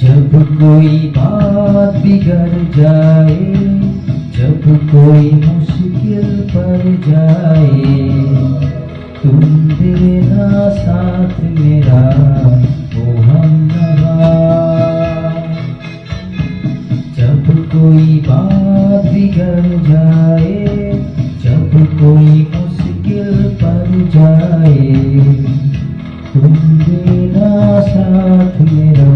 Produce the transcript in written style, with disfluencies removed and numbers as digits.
जब कोई बात बिगड़ जाए, जब कोई मुश्किल पड़ जाए, तुम देना साथ मेरा ओ हमनवा। जब कोई बात बिगड़ जाए, जब कोई मुश्किल पड़ जाए, तुम देना साथ मेरा